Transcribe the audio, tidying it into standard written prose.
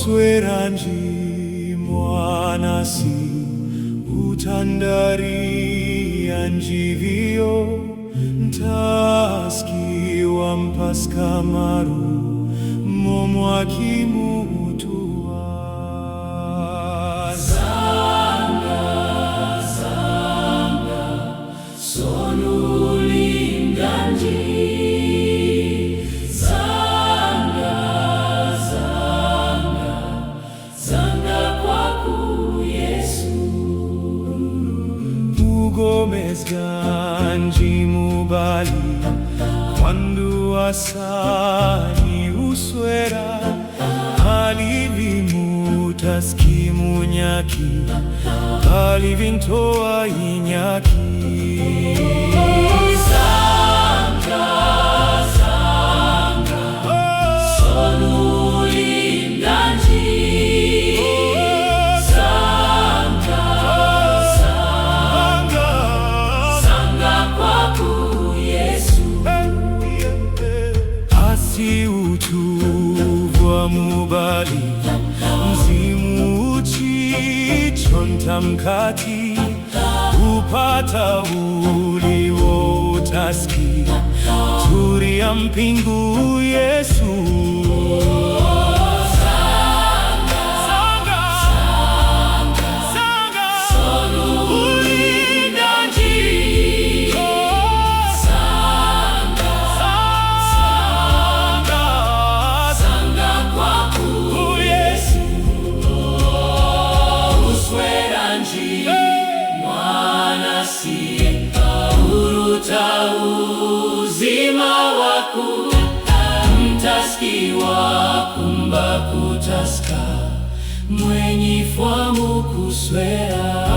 Usweranji mwanasi utandaria njivio ntaski wa mpaska maru momwaki mutua Zanga sonulinganji Gomez ganji mubali quando asani uswera alivimutas munyaki alivintoa inyaki Zanga sonulinganji utuvwa mubali mzimu uchichonta mkati upata uliwo utaski turia mpingu Yesu uzima waku mtaski wakumba kutaska mwenye famu kuswera